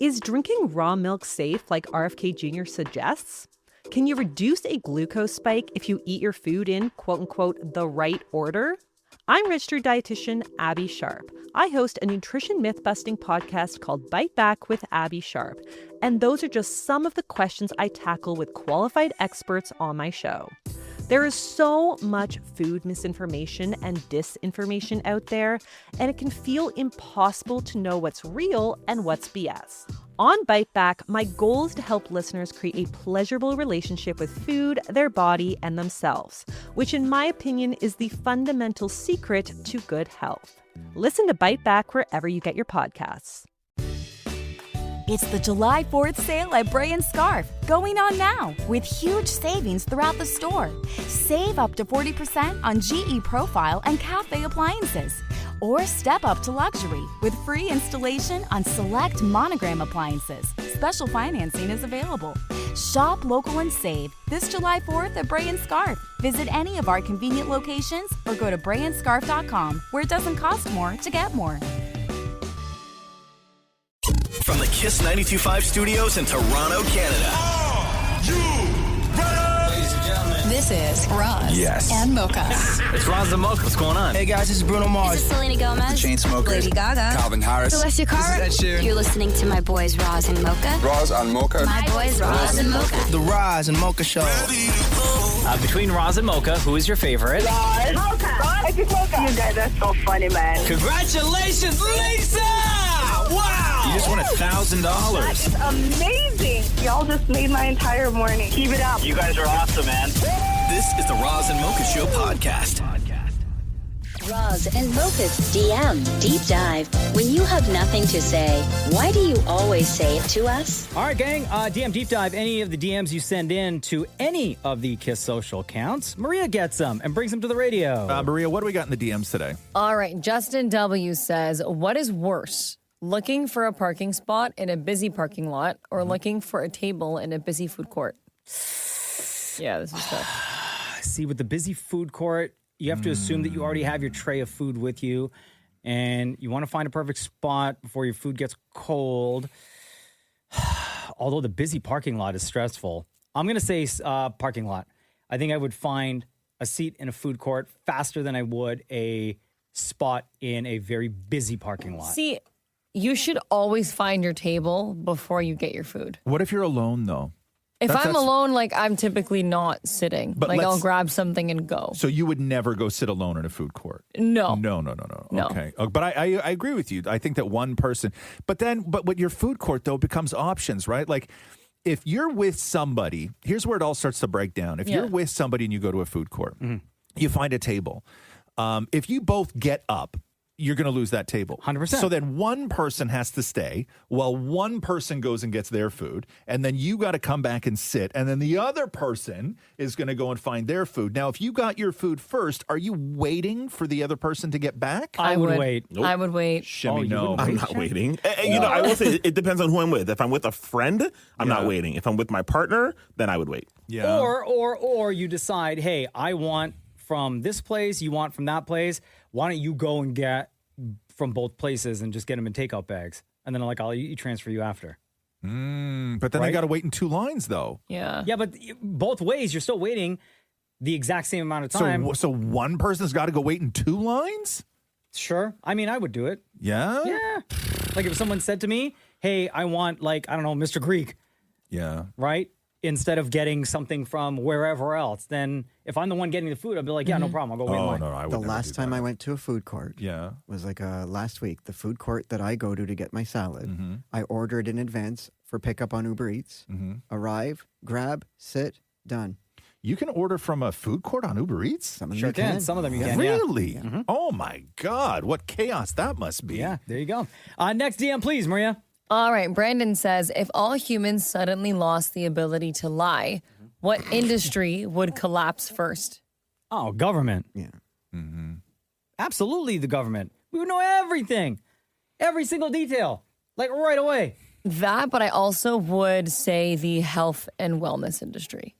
Is drinking raw milk safe like RFK Jr. suggests? Can you reduce a glucose spike if you eat your food in, quote-unquote, the right order? I'm registered dietitian Abby Sharp. I host a nutrition myth-busting podcast called Bite Back with Abby Sharp. And those are just some of the questions I tackle with qualified experts on my show. There is so much food misinformation and disinformation out there, and it can feel impossible to know what's real and what's BS. On Bite Back, my goal is to help listeners create a pleasurable relationship with food, their body, and themselves, which in my opinion is the fundamental secret to good health. Listen to Bite Back wherever you get your podcasts. It's the July 4th sale at Bray & Scarf, going on now with huge savings throughout the store. Save up to 40% on GE Profile and Cafe appliances. Or step up to luxury with free installation on select Monogram appliances. Special financing is available. Shop local and save this July 4th at Bray & Scarf. Visit any of our convenient locations or go to brayandscarf.com, where it doesn't cost more to get more. From the Kiss 92.5 studios in Toronto, Canada. Ladies and gentlemen, this is Roz and Mocha. It's Roz and Mocha. What's going on? Hey guys, this is Bruno Mars. This is Selena Gomez. The Chainsmokers. Lady Gaga. Calvin Harris. Celestia Cara. This is Ed Sheeran. You're listening to my boys Roz and Mocha. Roz and Mocha. My boys Roz and Mocha. The Roz and Mocha Show. Between Roz and Mocha, who is your favorite? Roz. Mocha. I think Mocha. You guys are so funny, man. Congratulations, Lisa! Wow! You just won $1,000. That is amazing. Y'all just made my entire morning. Keep it up. You guys are awesome, man. This is the Roz and Mocha Show podcast. Roz and Mocha's DM Deep Dive. When you have nothing to say, why do you always say it to us? All right, gang. DM Deep Dive. Any of the DMs you send in to any of the Kiss social accounts, Maria gets them and brings them to the radio. Maria, what do we got in the DMs today? All right. Justin W. says, what is worse, looking for a parking spot in a busy parking lot or looking for a table in a busy food court? Yeah, this is tough. See, with the busy food court, you have to assume that you already have your tray of food with you, and you want to find a perfect spot before your food gets cold. Although the busy parking lot is stressful, I'm going to say parking lot. I think I would find a seat in a food court faster than I would a spot in a very busy parking lot. See, you should always find your table before you get your food. What if you're alone, though? If I'm alone, like, I'm typically not sitting. But like, I'll grab something and go. So you would never go sit alone in a food court? No. No. Okay. But I agree with you. I think that one person. But with your food court, though, becomes options, right? Like, if you're with somebody, here's where it all starts to break down. If you're with somebody and you go to a food court, you find a table. If you both get up, you're going to lose that table. 100%. So then one person has to stay while one person goes and gets their food. And then you got to come back and sit. And then the other person is going to go and find their food. Now, if you got your food first, are you waiting for the other person to get back? I would wait. Nope. I would wait. Shimmy, no. I'm not waiting. I will say it depends on who I'm with. If I'm with a friend, I'm not waiting. If I'm with my partner, then I would wait. Yeah. Or you decide, hey, I want from this place, you want from that place. Why don't you go and get from both places and just get them in takeout bags? And then I'll transfer you after. But then I got to wait in two lines, though. Yeah. Yeah, but both ways, you're still waiting the exact same amount of time. So one person's got to go wait in two lines? Sure. I mean, I would do it. Yeah? Yeah. Like if someone said to me, hey, I want Mr. Greek. Yeah. Right? Instead of getting something from wherever else, then if I'm the one getting the food, I'll be like, yeah, no problem. I'll go wait in line. No, I would The never last do time that. I went to a food court was like last week. The food court that I go to get my salad, I ordered in advance for pickup on Uber Eats. Arrive, grab, sit, done. You can order from a food court on Uber Eats? Some of them Sure you can. Some of them you can, yeah. Really? Oh, my God. What chaos that must be. Yeah, there you go. Next DM, please, Maria. All right. Brandon says, if all humans suddenly lost the ability to lie, what industry would collapse first? Oh, government. Yeah. Absolutely the government. We would know everything. Every single detail. Like right away. That, but I also would say the health and wellness industry.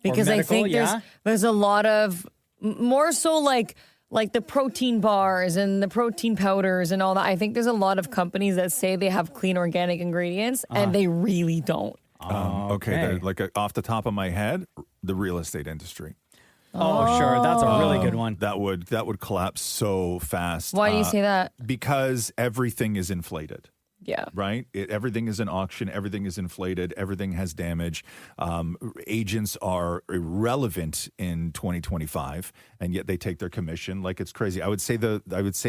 Because Or medical, I think there's a lot of, more so like like the protein bars and the protein powders and all that. I think there's a lot of companies that say they have clean organic ingredients and they really don't. Okay. Like off the top of my head, the real estate industry. Oh, sure. That's a really good one. That would collapse so fast. Why do you say that? Because everything is inflated. Yeah. Right? Everything is an auction. Everything is inflated. Everything has damage. Agents are irrelevant in 2025, and yet they take their commission like it's crazy. I would say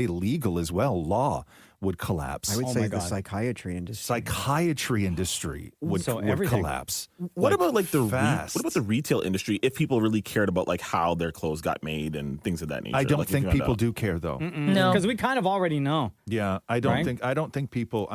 legal as well. Law would collapse. I would say the psychiatry industry. Psychiatry industry would collapse. What about like the fast? what about the retail industry? If people really cared about like how their clothes got made and things of that nature, I don't like, think people do care though. No, because we kind of already know. Yeah, I don't think people.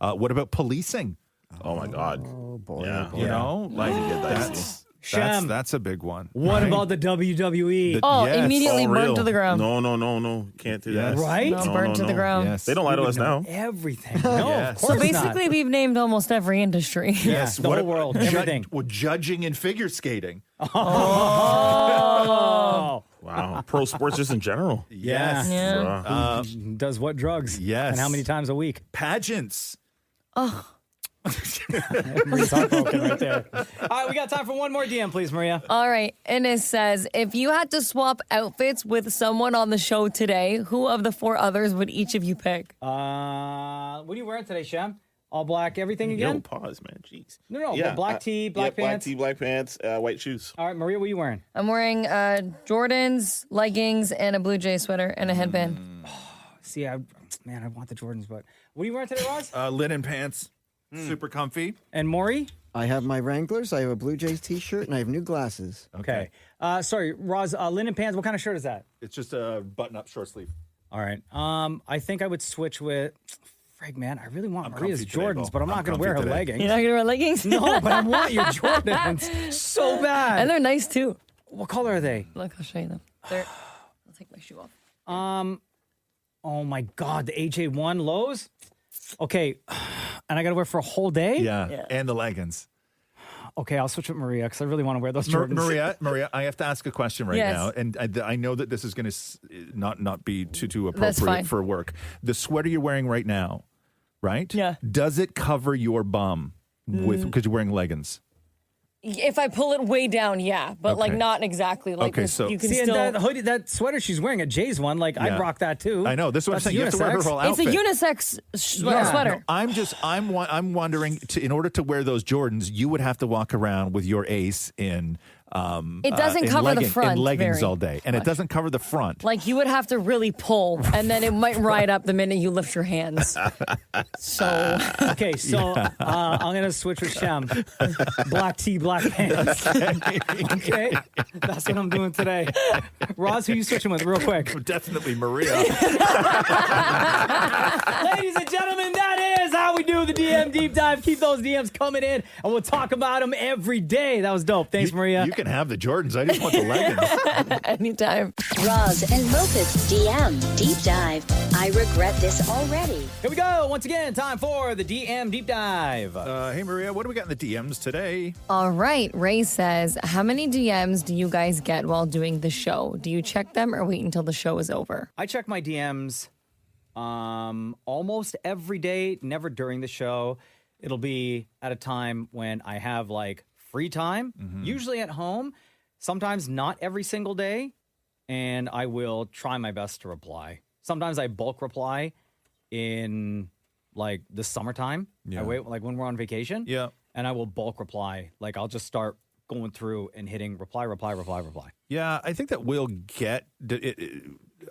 What about policing? Oh my God! Oh boy! Yeah. You know, like Shem. that's a big one. What right? about the WWE? Immediately burnt to the ground. No. Can't do that. Right? No, burnt to the ground. Yes. They don't lie to us now. Everything. No, of course So basically, we've named almost every industry. Yes, the whole world, everything. Judging and figure skating. Oh. Wow. Pro sports just in general. Yes. Yeah. Does what drugs? Yes. And how many times a week? Pageants. Oh. Maria's heartbroken right there. All right, we got time for one more DM, please, Maria. All right. Ines says, if you had to swap outfits with someone on the show today, who of the 4 others would each of you pick? What are you wearing today, Shem? All black, everything again? Yo, pause, man. Jeez. No, black tee, black pants. Black tee, black pants, white shoes. All right, Maria, what are you wearing? I'm wearing Jordans, leggings, and a Blue Jay sweater and a headband. See, I want the Jordans, but what are you wearing today, Roz? Linen pants. Super comfy. And Maurie? I have my Wranglers, I have a Blue Jays t-shirt, and I have new glasses. Okay. Sorry, Roz, linen pants, what kind of shirt is that? It's just a button-up short sleeve. All right. I think I would switch with... Frig, man, I really want Maria's comfy today, Jordans, Bo. but I'm not going to wear her today. leggings. You're not going to wear leggings? No, but I want your Jordans so bad. And they're nice, too. What color are they? Look, I'll show you them. I'll take my shoe off. Oh, my God, the AJ1 lows? Okay, and I got to wear for a whole day? Yeah, and the leggings. Okay, I'll switch with Maria because I really want to wear those Jordans. Maria, I have to ask a question right now, and I know that this is going to not be too appropriate for work. The sweater you're wearing right now, right? Yeah. Does it cover your bum because you're wearing leggings? If I pull it way down, yeah, but like not exactly. Like so you can see, still. and that hoodie, that sweater she's wearing, a Jay's one. Like I'd rock that too. I know. This is what I'm saying. You have to wear her whole It's outfit. a unisex sweater. No, I'm wondering. In order to wear those Jordans, you would have to walk around with your ace in. It doesn't cover the front. In leggings very all day, and it doesn't cover the front. Like you would have to really pull, and then it might ride up the minute you lift your hands. So okay, so I'm gonna switch with Shem. Black tee, black pants. Okay, that's what I'm doing today. Roz, who you switching with, real quick? Definitely Maria. Ladies and gentlemen, that is how we do the DM deep dive. Keep those DMs coming in, and we'll talk about them every day. That was dope. Thanks, Maria. You can have the Jordans. I just want the leggings. Anytime. Roz and Mocha's DM Deep Dive. I regret this already. Here we go. Once again, time for the DM deep dive. Hey, Maria, what do we got in the DMs today? All right. Ray says, how many DMs do you guys get while doing the show? Do you check them or wait until the show is over? I check my DMs almost every day, never during the show. It'll be at a time when I have like free time, usually at home, sometimes not every single day, and I will try my best to reply. Sometimes I bulk reply in like the summertime. Yeah. I wait like when we're on vacation. Yeah. And I will bulk reply. Like I'll just start going through and hitting reply. Yeah, I think that we'll get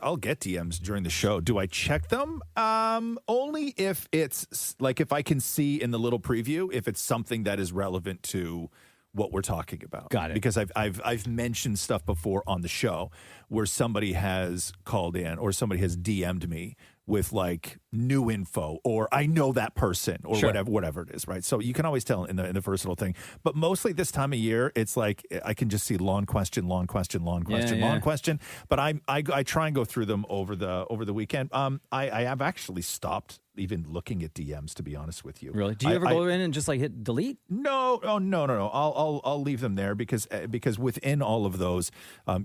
I'll get DMs during the show. Do I check them? Only if it's like if I can see in the little preview if it's something that is relevant to what we're talking about. Got it. Because I've mentioned stuff before on the show where somebody has called in or somebody has DM'd me with like new info, or I know that person, or Sure. whatever it is, right? So you can always tell in the versatile thing. But mostly this time of year, it's like I can just see long question. But I try and go through them over the weekend. I have actually stopped even looking at DMs, to be honest with you. Really? Do you ever go in and just like hit delete? No. I'll leave them there because within all of those,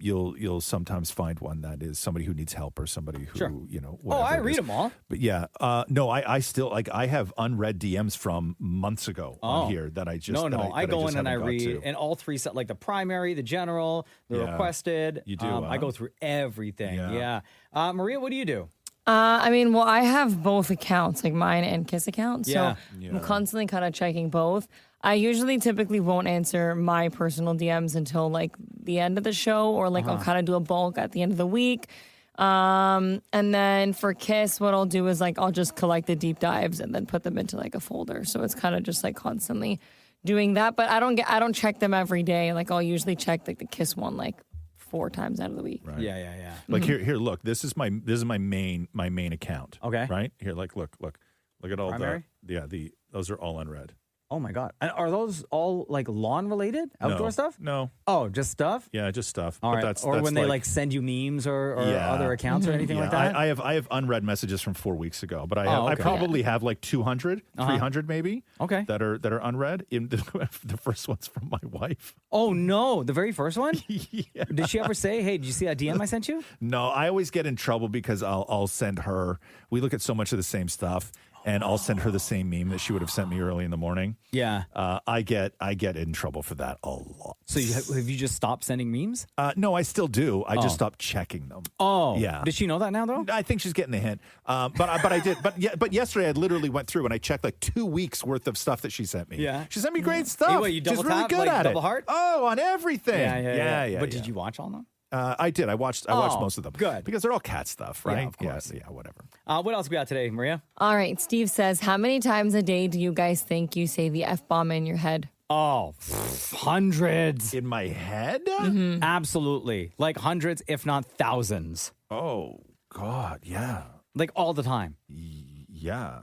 you'll sometimes find one that is somebody who needs help or somebody who I read them all. But yeah, no, I still I have unread DMs from months ago on here that I just I go in and I read, and all three set like the primary, the general, the requested. You do. I go through everything. Yeah. Maria, what do you do? I have both accounts, like mine and Kiss account. So Yeah. I'm constantly kind of checking both. I typically won't answer my personal DMs until like the end of the show, or like I'll kind of do a bulk at the end of the week. And then for Kiss, what I'll do is like I'll just collect the deep dives and then put them into like a folder. So it's kind of just like constantly doing that. But I don't check them every day. Like I'll usually check like the Kiss one like 4 times out of the week. Right. Yeah. Like here, look. This is my main account. Okay. Right here, like look at all Primary? those are all unread. Oh my God. And are those all like lawn related, outdoor stuff? No. Oh, just stuff? Yeah, just stuff. All right. That's when they like send you memes or other accounts or anything like that? I have unread messages from 4 weeks ago, but I okay. probably have like 200, 300 maybe. Okay. That are unread. The first one's from my wife. Oh no, the very first one? Yeah. Did she ever say, "Hey, did you see that DM I sent you?" No, I always get in trouble because I'll send her. We look at so much of the same stuff. And I'll send her the same meme that she would have sent me early in the morning. Yeah. I get in trouble for that a lot. So have you just stopped sending memes? No, I still do. I just stopped checking them. Oh. Yeah. Did she know that now, though? I think she's getting the hint. But I did. But yesterday I literally went through and I checked like 2 weeks worth of stuff that she sent me. Yeah. She sent me great stuff. Hey, what, you double she's really tap, good like at double it. heart? Oh, on everything. Yeah. But did you watch all of them? I did. I watched most of them. Good. Because they're all cat stuff, right? Yeah, of course. Yeah, whatever. What else we got today, Maria? All right. Steve says, how many times a day do you guys think you say the F-bomb in your head? Oh, hundreds. In my head? Mm-hmm. Absolutely. Like hundreds, if not thousands. Oh, God, yeah. Like all the time. Yeah.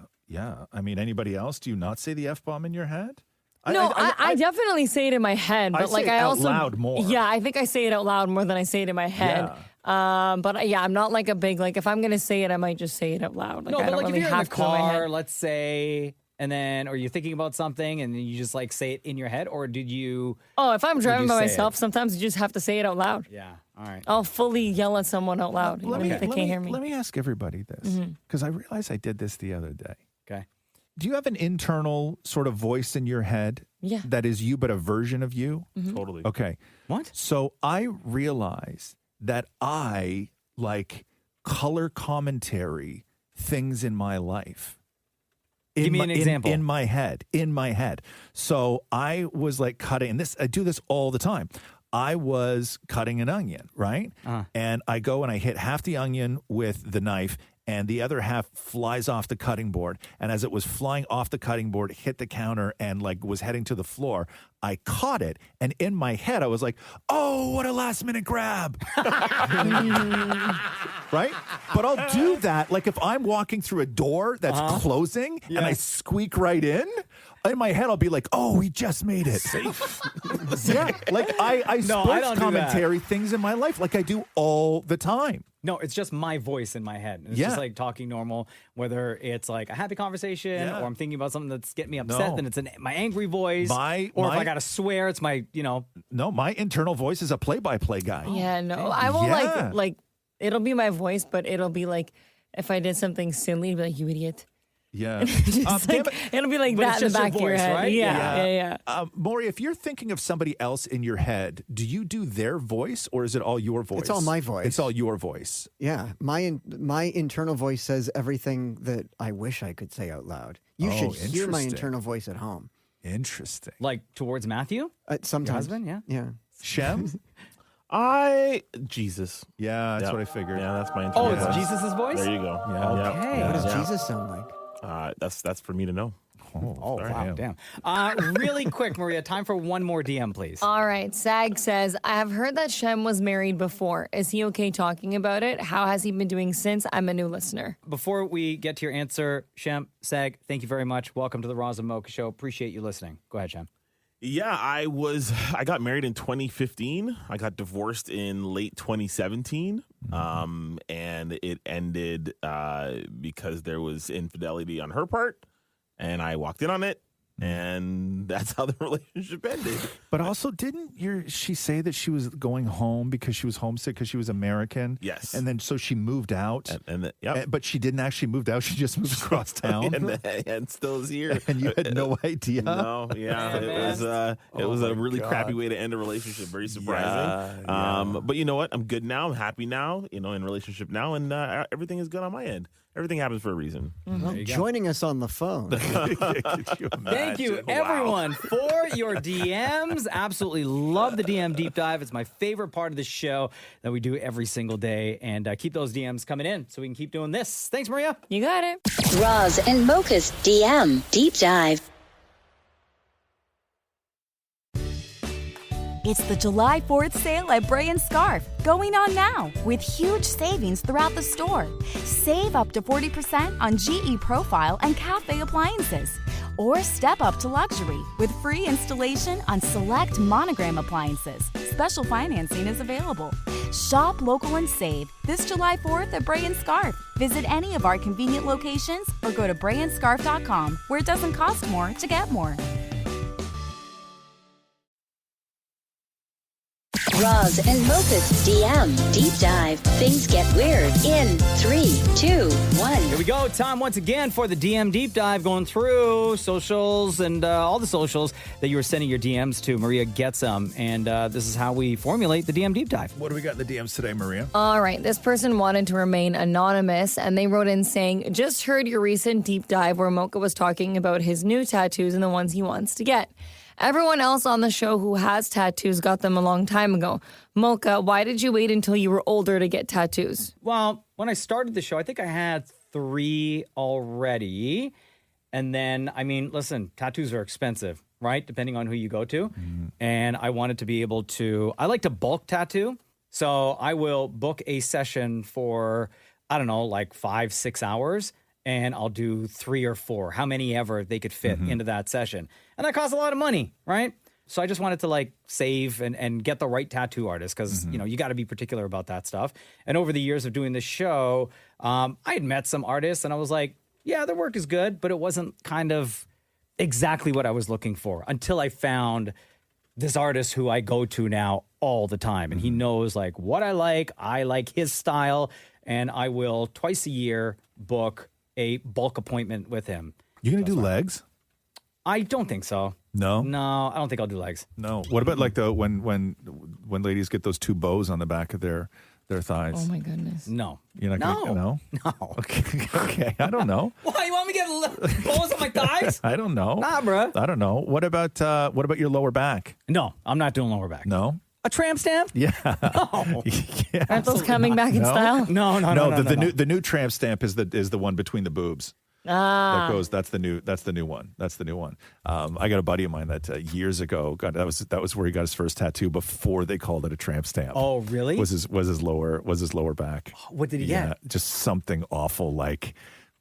I mean, anybody else? Do you not say the F-bomb in your head? I definitely say it in my head, but say it I out also loud more. Yeah, I think I say it out loud more than I say it in my head. Yeah. But I'm not like a big if I'm gonna say it, I might just say it out loud. Like, No, I but don't like really if you're in have the to in my car, head. let's say, and then, or you're thinking about something and then you just like say it in your head, or did you? Oh, if I'm driving you by say myself, it? sometimes you just have to say it out loud. Yeah. All right. I'll fully yell at someone out loud, even if they can't hear me. Let me ask everybody this, because I realized I did this the other day. Okay. Do you have an internal sort of voice in your head Yeah. that is you, but a version of you? Totally. Okay. What? So I realize that I like color commentary things in my life. Give me an example. In my head. So I was like cutting, and I do this all the time. I was cutting an onion, right? And I go and I hit half the onion with the knife, and the other half flies off the cutting board. And as it was flying off the cutting board, hit the counter and like was heading to the floor, I caught it. And in my head, I was like, oh, what a last minute grab. Right? But I'll do that. Like if I'm walking through a door that's closing and I squeak right in my head, I'll be like, oh, he just made it. Safe. Yeah. Like I sports commentary things in my life like I do all the time. No, it's just my voice in my head. It's just like talking normal, whether it's like a happy conversation or I'm thinking about something that's getting me upset, then it's my angry voice. Or if I got to swear, it's my, No, my internal voice is a play-by-play guy. Yeah, no. I won't like it'll be my voice, but it'll be like if I did something silly, it'll be like, you idiot. Yeah. It'll be like that in the back of your head. Right? Yeah. Maurie, if you're thinking of somebody else in your head, do you do their voice or is it all your voice? It's all my voice. It's all your voice. Yeah. My internal voice says everything that I wish I could say out loud. You should hear my internal voice at home. Interesting. Like towards Matthew? Sometimes. Your husband? Yeah. Yeah. Shem? Jesus. Yeah, that's what I figured. Yeah, that's my Oh, internal it's voice. Jesus' voice? There you go. Yeah. Okay. What does Jesus sound like? That's for me to know. Oh, wow, damn. Really quick, Maria, time for one more DM, please. All right. Sag says, I have heard that Shem was married before. Is he okay talking about it? How has he been doing since? I'm a new listener. Before we get to your answer, Shem, Sag, thank you very much. Welcome to the Roz and Mocha Show. Appreciate you listening. Go ahead, Shem. Yeah, I got married in 2015. I got divorced in late 2017. And it ended because there was infidelity on her part, and I walked in on it, and that's how the relationship ended. But also, didn't she say that she was going home because she was homesick because she was American? Yes. And then so she moved out. Yep. But she didn't actually move out. She just moved across town. and still is here. And you had no idea? No, yeah. It was a really crappy way to end a relationship. Very surprising. Yeah. But you know what? I'm good now. I'm happy now, in a relationship now, and everything is good on my end. Everything happens for a reason. Well, joining us on the phone. Thank you, everyone, for your DMs. Absolutely love the DM Deep Dive. It's my favorite part of the show that we do every single day. And keep those DMs coming in so we can keep doing this. Thanks, Maria. You got it. Roz and Mocha's DM Deep Dive. It's the July 4th sale at Bray & Scarf, going on now with huge savings throughout the store. Save up to 40% on GE Profile and Cafe appliances. Or step up to luxury with free installation on select Monogram appliances. Special financing is available. Shop local and save this July 4th at Bray & Scarf. Visit any of our convenient locations or go to brayandscarf.com, where it doesn't cost more to get more. Roz and Mocha's DM Deep Dive. Things get weird in 3, 2, 1. Here we go. Time once again for the DM Deep Dive, going through socials and all the socials that you were sending your DMs to. Maria gets them, and this is how we formulate the DM Deep Dive. What do we got in the DMs today, Maria? All right. This person wanted to remain anonymous, and they wrote in saying, just heard your recent deep dive where Mocha was talking about his new tattoos and the ones he wants to get. Everyone else on the show who has tattoos got them a long time ago. Mocha, why did you wait until you were older to get tattoos? Well, when I started the show, I think I had 3 already. And then, listen, tattoos are expensive, right? Depending on who you go to. And I wanted to be able to, I like to bulk tattoo. So I will book a session for, 5-6 hours. And I'll do 3 or 4, how many ever they could fit into that session. And that costs a lot of money, right? So I just wanted to save and get the right tattoo artist because, you got to be particular about that stuff. And over the years of doing this show, I had met some artists and I was like, yeah, their work is good, but it wasn't kind of exactly what I was looking for until I found this artist who I go to now all the time. And he knows what I like his style, and I will twice a year book a bulk appointment with him. You gonna do legs? I don't think so. No, I don't think I'll do legs. No. What about when ladies get those 2 bows on the back of their thighs? Oh my goodness. No. You're not gonna, no. Okay. I don't know. Why you want me to get balls on my thighs? I don't know. Nah, bro. I don't know. What about your lower back? No, I'm not doing lower back. No. A tramp stamp? Yeah. No. Yeah. Aren't those coming back in style? No. The new tramp stamp is the one between the boobs. Ah. That's the new one. I got a buddy of mine that years ago that was where he got his first tattoo before they called it a tramp stamp. Oh, really? Was his lower back. What did he get? Just something awful like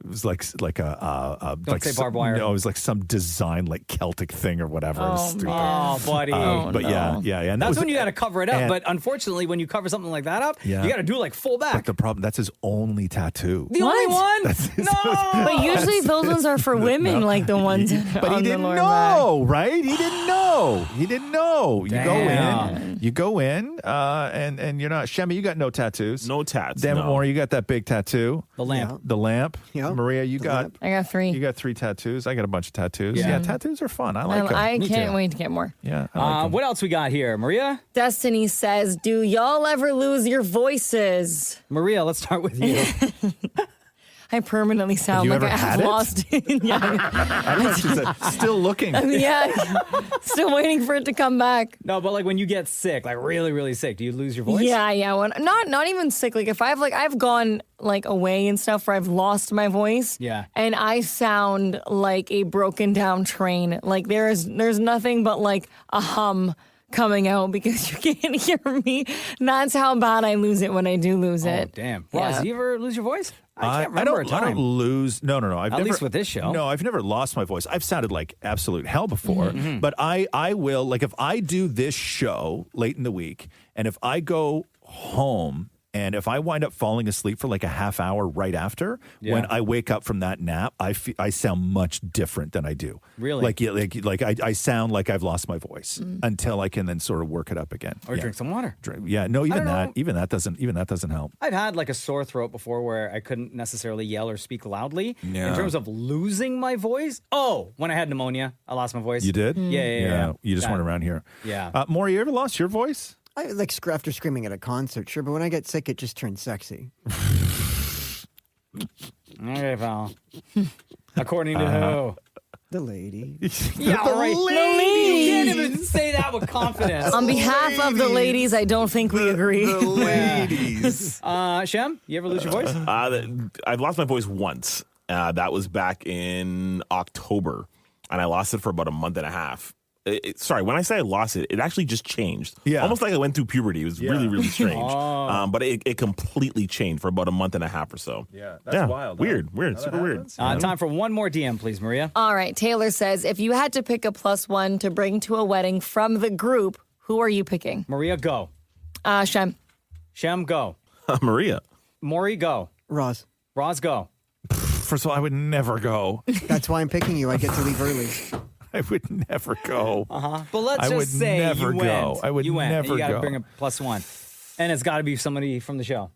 it was like a Don't say barbed wire. No, it was like some design Celtic thing or whatever. It was stupid. Oh, buddy. But no. yeah. And that's when you got to cover it up. But unfortunately, when you cover something like that up, you got to do full back. But the problem, that's his only tattoo. The only one? No. But usually those ones are for women, the ones but on he didn't the lower know, back. right? He didn't know. Damn. You go in, and you're not. Shemmy, you got no tattoos. No tats. Dan no. Maurie, you got that big tattoo. The lamp. The lamp. Yeah. Maria, you got. I got 3. You got 3 tattoos. I got a bunch of tattoos. Yeah. Yeah, tattoos are fun. I like them. I Me can't too. wait to get more. Yeah. I like them. What else we got here? Maria? Destiny says, do y'all ever lose your voices? Maria, let's start with you. I permanently sound you like ever I had have it? lost it. Yeah. I don't know if she's still looking. Yeah. Still waiting for it to come back. No, but like when you get sick, like really, really sick, do you lose your voice? Yeah. When not even sick. Like if I've gone like away and stuff where I've lost my voice. Yeah. And I sound like a broken down train. Like there's nothing but like a hum coming out because you can't hear me. That's how bad I lose it when I do lose it. Damn. Roz, do you ever lose your voice? I can't I remember a don't time. lose. No. At least with this show. No, I've never lost my voice. I've sounded like absolute hell before. Mm-hmm. But I will, like if I do this show late in the week and if I go home and if I wind up falling asleep for like a half hour right after, when I wake up from that nap, I sound much different than I do. Really? Like I sound like I've lost my voice until I can then sort of work it up again. Or drink some water. No, even don't that know. doesn't help. I've had like a sore throat before where I couldn't necessarily yell or speak loudly. Yeah. In terms of losing my voice, when I had pneumonia, I lost my voice. You did? Yeah. You just weren't around here. Yeah. Maurie, you ever lost your voice? I like after screaming at a concert, sure, but when I get sick, it just turns sexy. Okay, pal. According to who? The lady. Yeah, The right. lady. You can't even say that with confidence. On behalf of the ladies, I don't think we agree. The ladies. Shem, you ever lose your voice? I've lost my voice once. That was back in October, and I lost it for about a month and a half. Sorry, when I say I lost it, it actually just changed. Yeah. Almost like I went through puberty. It was really, really strange. But it completely changed for about a month and a half or so. Yeah, that's wild. Weird, super weird. Time for one more DM, please, Maria. All right. Taylor says, if you had to pick a +1 to bring to a wedding from the group, who are you picking? Maria, go. Shem. Shem, go. Maria. Maurie, go. Roz. Roz, go. First of all, I would never go. That's why I'm picking you. I get to leave early. I would never go. But let's I just would say never you go. went. I would you went. never You got to go. bring a +1. And it's got to be somebody from the show.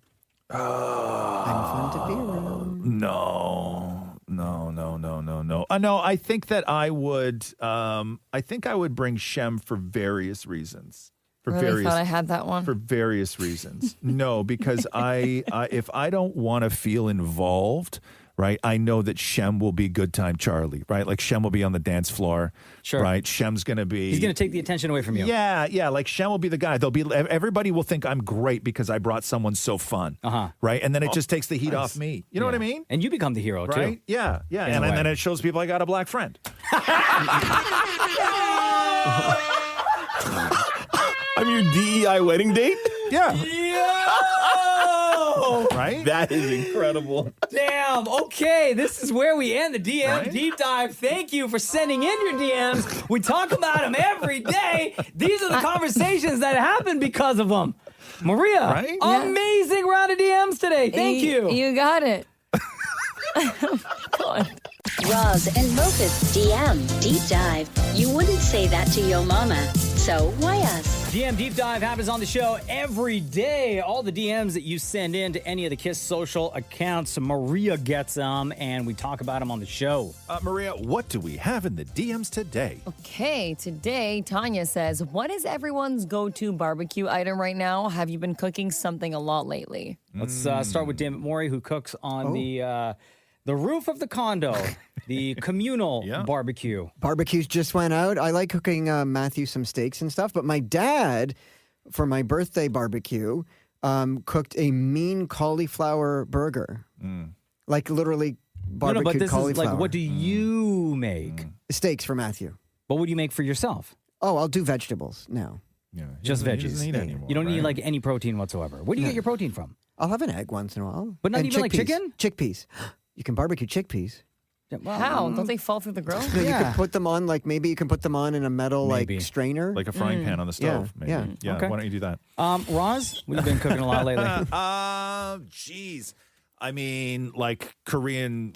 I'm fun to be around. No. No, I think that I would. I think I would bring Shem for various reasons. For Really thought I had that one. For various reasons. No, because I if I don't want to feel involved, right? I know that Shem will be good time Charlie, right? Like Shem will be on the dance floor, Sure. right? Shem's going to be. He's going to take the attention away from you. Yeah. Like Shem will be the guy. Everybody will think I'm great because I brought someone so fun, right? And then it just takes the heat off me. You know what I mean? And you become the hero, Right? too. Yeah. In a And way. then it shows people I got a black friend. I'm your DEI wedding date? Yeah. Yo! Right? That is incredible. Damn. Okay, this is where we end the DM deep dive. Thank you for sending in your DMs. We talk about them every day. These are the conversations that happen because of them. Maria, Right? amazing round of DMs today. Thank you. You got it. Roz and Mocha's DM Deep Dive. You wouldn't say that to your mama, so why us? DM Deep Dive happens on the show every day. All the DMs that you send in to any of the KISS social accounts, Maria gets them, and we talk about them on the show. Maria, what do we have in the DMs today? Okay, today Tanya says, what is everyone's go-to barbecue item right now? Have you been cooking something a lot lately? Let's start with Dammit Maurie, who cooks on the roof of the condo, the communal barbecue. Barbecues just went out. I like cooking Matthew some steaks and stuff, but my dad, for my birthday barbecue, cooked a mean cauliflower burger. Like literally barbecued but this cauliflower. is like, what do you make? Steaks for Matthew. What would you make for yourself? Oh, I'll do vegetables now. Yeah, Just he veggies. doesn't eat anymore, You don't need right? like any protein whatsoever. Where do you get your protein from? I'll have an egg once in a while. But not And even like chickpeas. chicken? Chickpeas. You can barbecue chickpeas. How? Don't they fall through the grill? No, you could put them on, like maybe you can put them on in a metal Maybe. like strainer. Like a frying pan on the stove, maybe. Yeah. Why don't you do that? Roz, we've been cooking a lot lately. Jeez. I mean, like Korean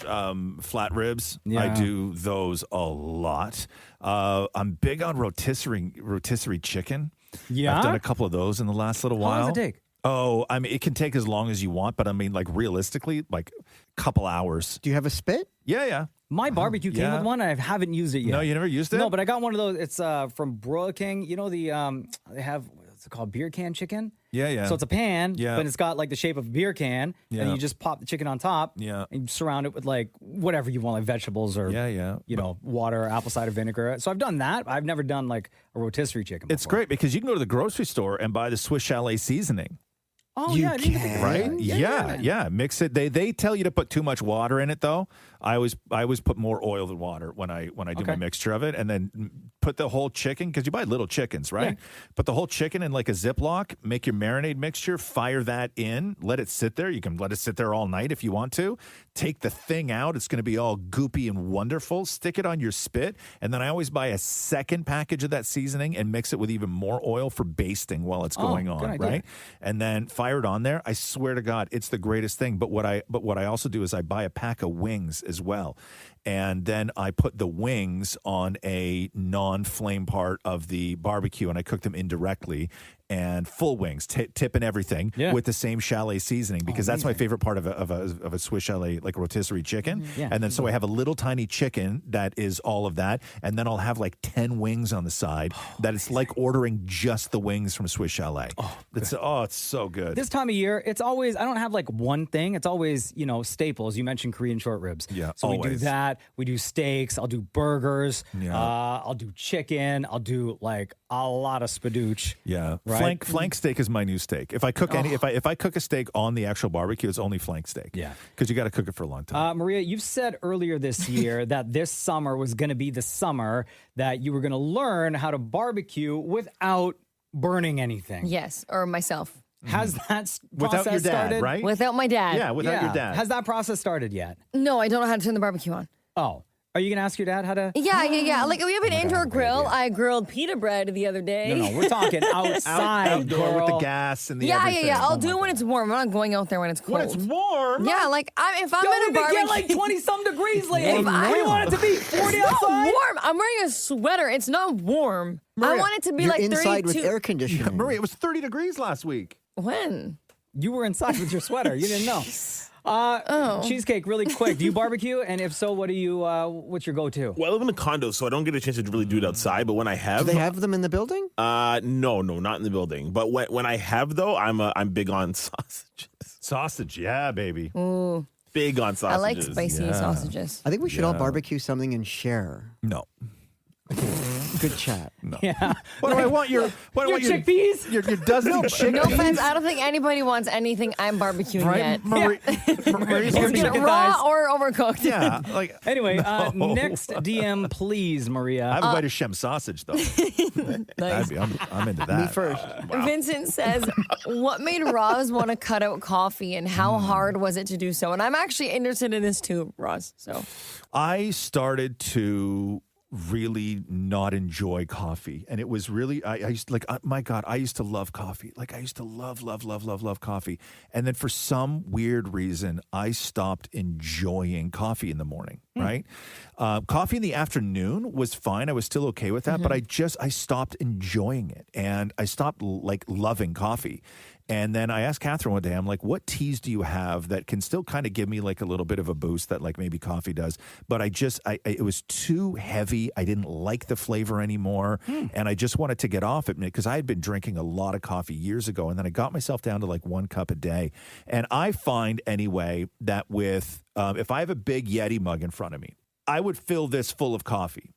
flat ribs. Yeah. I do those a lot. I'm big on rotisserie chicken. Yeah? I've done a couple of those in the last little How while. long does it take? Oh, I mean, it can take as long as you want, but I mean, like realistically, like a couple hours. Do you have a spit? Yeah. My barbecue came Yeah. with one, and I haven't used it yet. No, you never used it? No, but I got one of those. It's from Broil King. You know the they have what's it called? Beer can chicken? Yeah. So it's a pan, Yeah. but it's got like the shape of a beer can, Yeah. and you just pop the chicken on top, Yeah. and you surround it with like whatever you want, like vegetables or water, apple cider vinegar. So I've done that. I've never done like a rotisserie chicken before. It's great because you can go to the grocery store and buy the Swiss Chalet seasoning. Oh, you yeah. can, right? Yeah. Mix it. They tell you to put too much water in it, though. I always put more oil than water when I do my mixture of it, and then put the whole chicken, because you buy little chickens, right? Yeah. Put the whole chicken in like a Ziploc. Make your marinade mixture. Fire that in. Let it sit there. You can let it sit there all night if you want to. Take the thing out. It's going to be all goopy and wonderful. Stick it on your spit, and then I always buy a second package of that seasoning and mix it with even more oil for basting while it's going on, good idea. right? And then fire it on there. I swear to God, it's the greatest thing. But what I also do is I buy a pack of wings as well. And then I put the wings on a non-flame part of the barbecue, and I cook them indirectly. And full wings, tip and everything, with the same chalet seasoning, because that's my favorite part of a Swiss chalet, like rotisserie chicken. Mm-hmm. Yeah. And then so I have a little tiny chicken that is all of that, and then I'll have like 10 wings on the side. That it's like ordering just the wings from Swiss Chalet. It's so good. This time of year, it's always, I don't have like one thing. It's always, staples. You mentioned Korean short ribs. Yeah, so we do always. that. We do steaks. I'll do burgers. Yeah. I'll do chicken. I'll do like a lot of spadooch. Yeah, Right? flank steak is my new steak. If I cook if I cook a steak on the actual barbecue, it's only flank steak. Yeah, because you got to cook it for a long time. Maria, you've said earlier this year that this summer was going to be the summer that you were going to learn how to barbecue without burning anything. Yes, or myself. Has that Without process your dad, started? right? Without my dad. Yeah, without your dad. Has that process started yet? No, I don't know how to turn the barbecue on. Oh. Are you going to ask your dad how to? Yeah. Like, we have an indoor grill. I grilled pita bread the other day. No, we're talking outside, outdoor with the girl. gas and the Yeah. everything. I'll do it when it's warm. I'm not going out there when it's cold. When it's warm? Yeah, like if I'm Don't in a even barbecue, get like 20-some degrees, lady. If I- We want it to be 40 it's outside. not warm. I'm wearing a sweater. It's not warm. I want it to be You're like 32. inside with air conditioning. Maria, it was 30 degrees last week. When? You were inside with your sweater. You didn't know. Cheesecake, really quick. Do you barbecue? And if so, what's your go-to? Well, I live in a condo, so I don't get a chance to really do it outside. But when I have, Do they have them in the building? No, not in the building. But when I have though, I'm big on sausages. Sausage, yeah, baby. Ooh. Big on sausages. I like spicy sausages. I think we should all barbecue something and share. No. Good chat. No. Yeah. What do I want? Your chickpeas? Your dozen chickpeas? No offense, I don't think anybody wants anything I'm barbecuing Right? yet. Maria's It's gonna either chicken raw thighs. or overcooked. Yeah. Like Anyway, No. next DM, please, Maria. I have a bite of Shem sausage though. Nice. I'm into that. Me first. Vincent says, what made Roz want to cut out coffee and how hard was it to do so? And I'm actually interested in this too, Roz. So I started to really not enjoy coffee, and it was really I used to, my God, I used to love coffee. Like I used to love coffee, and then for some weird reason I stopped enjoying coffee in the morning. Right, coffee in the afternoon was fine. I was still okay with that, but I stopped enjoying it, and I stopped loving coffee. And then I asked Catherine one day, I'm like, what teas do you have that can still kind of give me like a little bit of a boost that like maybe coffee does? But it was too heavy. I didn't like the flavor anymore. And I just wanted to get off it because I had been drinking a lot of coffee years ago. And then I got myself down to like 1 cup a day. And I find anyway that with, if I have a big Yeti mug in front of me, I would fill this full of coffee,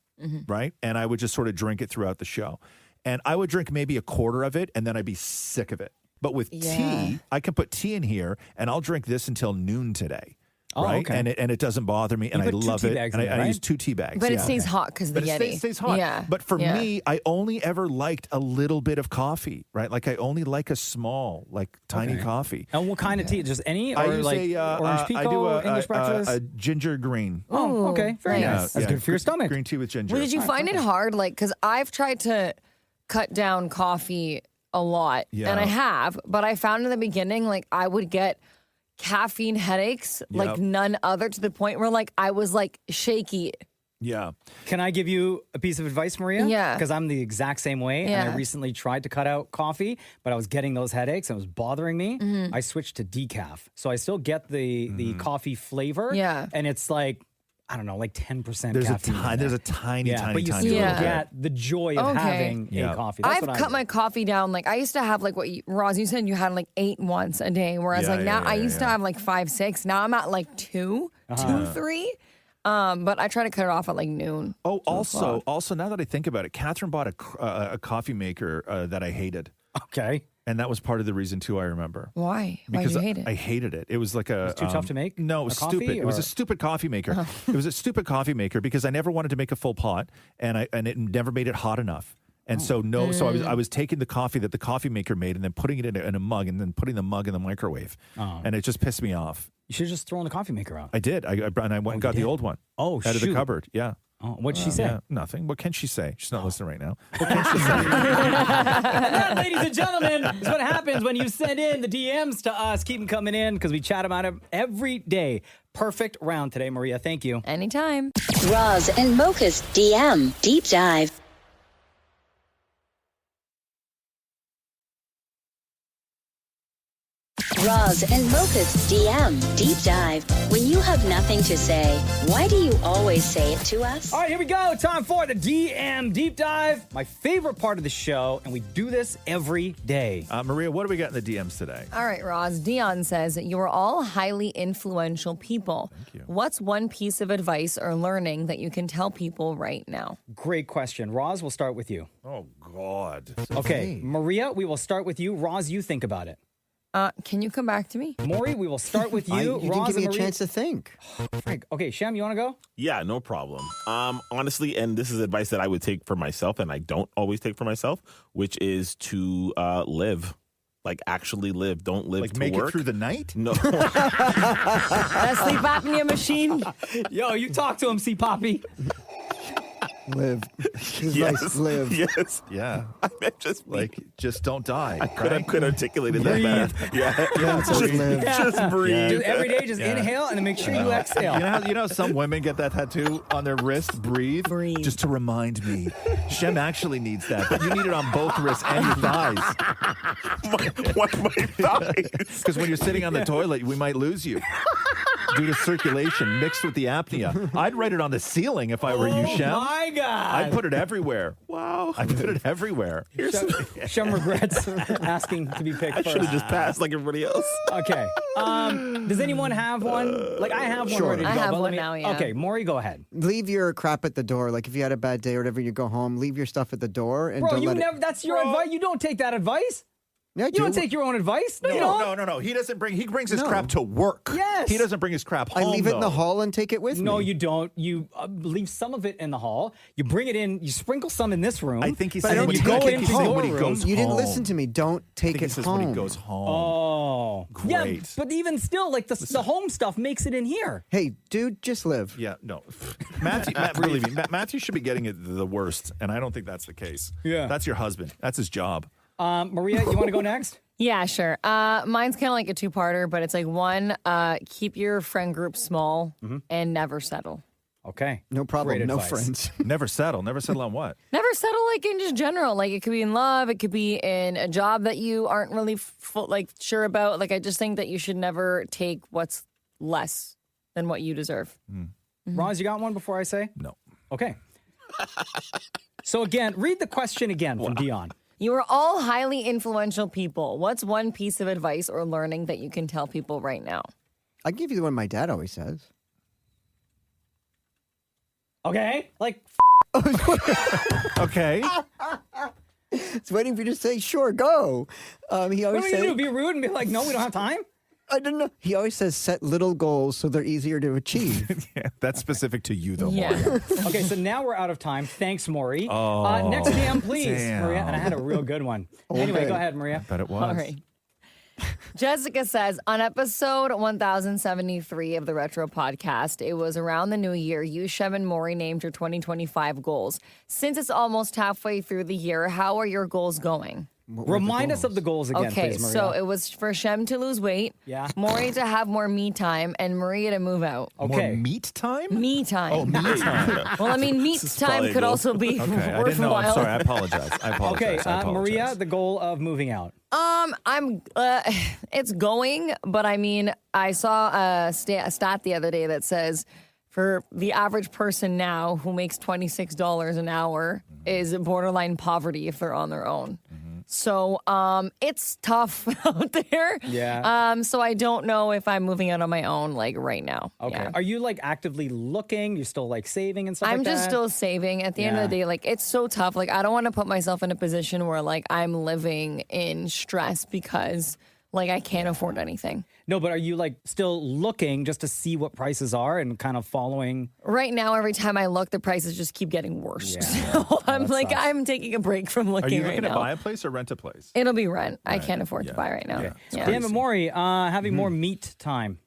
right? And I would just sort of drink it throughout the show. And I would drink maybe a quarter of it and then I'd be sick of it. But with tea, I can put tea in here, and I'll drink this until noon today. Oh, right? okay. And it doesn't bother me, and I put 2 love tea it. bags And in I it, right? use 2 tea bags. but it stays hot because the But Yeti. it stays hot. Yeah. But for me, I only ever liked a little bit of coffee, right? Like I only like a small, like tiny coffee. And what kind of tea? Just any? Or I use like a orange pico, I do English breakfast? a ginger green. Oh, okay. Very nice. That's good for your stomach. Green tea with ginger. Well, did you find it hard? Like, because I've tried to cut down coffee a lot, Yeah. and I have, but I found in the beginning, like, I would get caffeine headaches like Yep. none other, to the point where like I was like shaky. Yeah. Can I give you a piece of advice, Maria? Yeah. Because I'm the exact same way. And I Yeah. recently tried to cut out coffee, but I was getting those headaches and it was bothering me. I switched to decaf. So I still get the coffee flavor. Yeah. And it's like, I don't know, like 10% There's caffeine. there's a tiny, but you still get the joy of having a coffee. That's I've cut my coffee down. Like I used to have like Roz, you said you had like 8 once a day, whereas now I used to have like 5, 6. Now I'm at like 2, 3. But I try to cut it off at like noon. Oh, also, now that I think about it, Catherine bought a coffee maker that I hated. Okay. And that was part of the reason, too, I remember. Why? Why Because did you hate it? I hated it. It was like a... It was too tough to make? No, it was stupid. It was a stupid coffee maker. It was a stupid coffee maker because I never wanted to make a full pot, and it never made it hot enough. And so I was taking the coffee that the coffee maker made and then putting it in a mug and then putting the mug in the microwave. And it just pissed me off. You should have just thrown the coffee maker out. I did. I went and got the old one. Oh, out of the cupboard. Yeah. Oh, what'd she say? Yeah, nothing. What can she say? She's not listening right now. What can she say? And that, ladies and gentlemen, is what happens when you send in the DMs to us. Keep them coming in because we chat about it every day. Perfect round today, Maria. Thank you. Anytime. Roz and Mocha's DM Deep Dive. Roz and Mocha's DM Deep Dive. When you have nothing to say, why do you always say it to us? All right, here we go. Time for the DM Deep Dive. My favorite part of the show, and we do this every day. Maria, what do we got in the DMs today? All right, Roz. Dion says that you are all highly influential people. Thank you. What's one piece of advice or learning that you can tell people right now? Great question. Roz, we'll start with you. Oh, God. Okay, Maria, we will start with you. Roz, you think about it. Can you come back to me? Maury, we will start with you. You didn't give me a chance to think. Frank. Okay, Shem, you want to go? Yeah, no problem. Honestly, and this is advice that I would take for myself, and I don't always take for myself, which is to live. Like, actually live. Don't live to make work. it through the night? No. That sleep apnea machine. Yo, you talk to him, see Poppy. Live. Yes. Live. Yes. Yeah. I meant just don't die. I could articulate it that bad. Yeah. Just breathe. Yeah. Dude, every day, just inhale and then make sure you exhale. You know some women get that tattoo on their wrist? Breathe. Just to remind me. Shem actually needs that, but you need it on both wrists and your thighs. Why my thighs? Because when you're sitting on the toilet, we might lose you. Due to circulation mixed with the apnea. I'd write it on the ceiling if I were you, Shem. Oh my God. I'd put it everywhere. Wow. I'd put it everywhere. Shem regrets asking to be picked I first. should have just passed like everybody else. Okay. Does anyone have one? Like, I have one ready to go. I have but one now, yeah. Okay, Maury, go ahead. Leave your crap at the door. Like if you had a bad day or whatever, you go home, leave your stuff at the door and Bro, don't you let never, that's your advice? You don't take that advice? Yeah, You don't take your own advice? No, you don't. No. He brings his crap to work. Yes. He doesn't bring his crap home. I leave it in the though. hall and take it with me. No, you don't. You leave some of it in the hall. You bring it in. You sprinkle some in this room. I think he But said I when don't you take go it into home. your When he room. goes You didn't listen to me. Don't take I think it he says home. when he goes home. Oh. Yeah, Great. but even still, like the home stuff makes it in here. Hey, dude, just live. Yeah, no. Matthew should be getting it the worst, and I don't think that's the case. Yeah. That's your husband. That's his job. Maria, you want to go next? Yeah, sure. Mine's kind of like a two-parter, but it's like one, keep your friend group small and never settle. Okay. No problem. Great No advice. friends. Never settle. Never settle on what? Never settle, like in just general. Like it could be in love, it could be in a job that you aren't really sure about. Like I just think that you should never take what's less than what you deserve. Roz, you got one before I say? No. Okay. So again, read the question again from Dion. You are all highly influential people. What's one piece of advice or learning that you can tell people right now? I give you the one my dad always says. Okay. Like, Okay. It's waiting for you to say, sure, go. He what always are we going says, to do? Be rude and be like, no, we don't have time? I don't know. He always says, set little goals so they're easier to achieve. Yeah, that's specific to you, though, Yeah. Maria. Okay, so now we're out of time. Thanks, Maury. Oh, next DM, please, damn. Maria. And I had a real good one. Anyway, Okay. go ahead, Maria. But it was. All right. Jessica says, on episode 1073 of the Retro Podcast, it was around the new year, you, Shem, and Maury named your 2025 goals. Since it's almost halfway through the year, how are your goals going? Remind us of the goals again, Okay, please, Maria. so it was for Shem to lose weight, Yeah. Maury to have more me time, and Maria to move out. Okay. More meat time? Me time. Oh, meat time. Well, I mean, meat time could also be Okay, I didn't know. worthwhile. I'm sorry. I apologize. Okay, Maria, the goal of moving out. It's going, but I mean, I saw a stat the other day that says for the average person now who makes $26 an hour is borderline poverty if they're on their own. So it's tough out there. Yeah. So I don't know if I'm moving out on my own like right now. Okay. Yeah. Are you like actively looking? You're still like saving and stuff I'm like that? just still saving. At the end of the day, like it's so tough. Like I don't want to put myself in a position where like I'm living in stress because like I can't afford anything. No, but are you like still looking just to see what prices are and kind of following? Right now, every time I look, the prices just keep getting worse. Yeah. So I'm like, I'm taking a break from looking Are you right looking now. to buy a place or rent a place? It'll be rent. I can't afford to buy right now. Yeah. Dan and Maurie, having more meat time.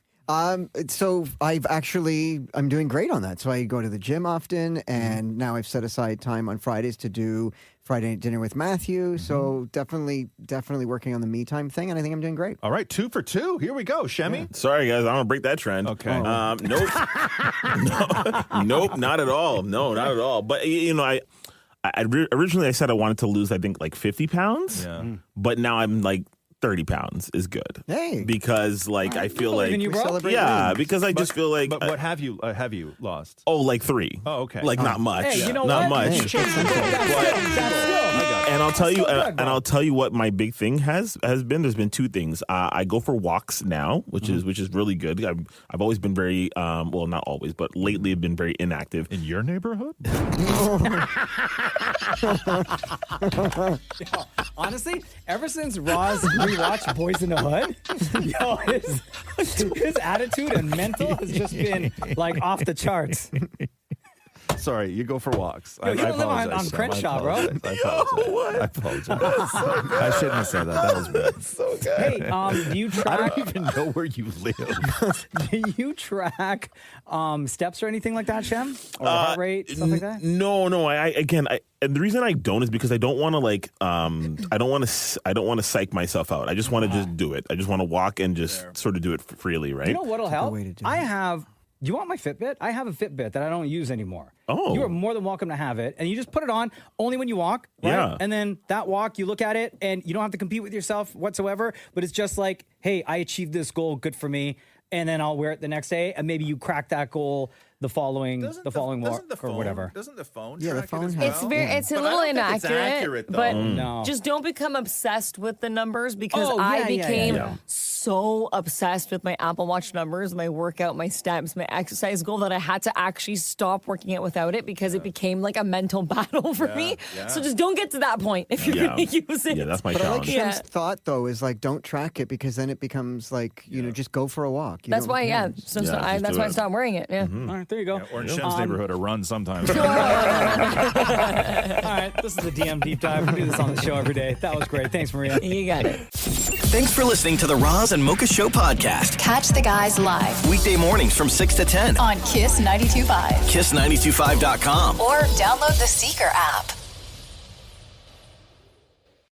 So I'm doing great on that. So I go to the gym often, and now I've set aside time on Fridays to do Friday night dinner with Matthew. So definitely working on the me time thing, and I think I'm doing great. All right, 2 for 2. Here we go, Shemmy. Sorry, guys, I'm gonna break that trend. Okay. Nope, not at all. No, not at all. But you know, originally I said I wanted to lose, I think, like 50 pounds. Yeah. But now I'm like 30 pounds is good. Hey. Because like I feel like because I just feel like But what have you lost? Oh, like 3. Oh, okay. Like not much. Hey, you know not what? much. That's And I'll tell you what my big thing has been. There's been 2 things. I go for walks now, which is really good. I've always been very well, not always, but lately I've been very inactive. In your neighborhood? Honestly, ever since Roz rewatched Boys in the Hood, his attitude and mental has just been like off the charts. Sorry, you go for walks. Yo, you don't live on Sam. Crenshaw, bro. I apologize. I shouldn't have said that. That was bad. So good. Hey, do you track? I don't even know where you live. Do you track steps or anything like that, Shem? Or heart rate, stuff like that? No. And the reason I don't is because I don't want to like I don't want to psych myself out. I just want to just do it. I just want to walk and just sort of do it freely, right? You know what'll help? Do you want my Fitbit? I have a Fitbit that I don't use anymore. Oh. You are more than welcome to have it. And you just put it on only when you walk, right? Yeah. And then that walk, you look at it and you don't have to compete with yourself whatsoever. But it's just like, hey, I achieved this goal. Good for me. And then I'll wear it the next day. And maybe you crack that goal the following walk or whatever. Doesn't the phone Yeah, the track phone it as has- well? It's a But I little don't think it's inaccurate, accurate, though. but No. just don't become obsessed with the numbers because Oh, I yeah, became yeah. so obsessed with my Apple Watch numbers, my workout, my steps, my exercise goal that I had to actually stop working out without it because it became like a mental battle for me. yeah. So just don't get to that point if you're going to use it. Yeah, that's my But I like challenge. Shem's thought, though, is like, don't track it because then it becomes like, just go for a walk. That's why, just do that's why I it. stopped wearing it. Yeah. All right, there you go. Or in Shem's neighborhood, a run sometimes. All right, this is the DM Deep Dive. We do this on the show every day. That was great. Thanks, Maria. You got it. Thanks for listening to the Roz and Mocha Show podcast. Catch the guys live Weekday mornings from 6 to 10. on Kiss 92.5 Kiss925.com. or download the Seeker app.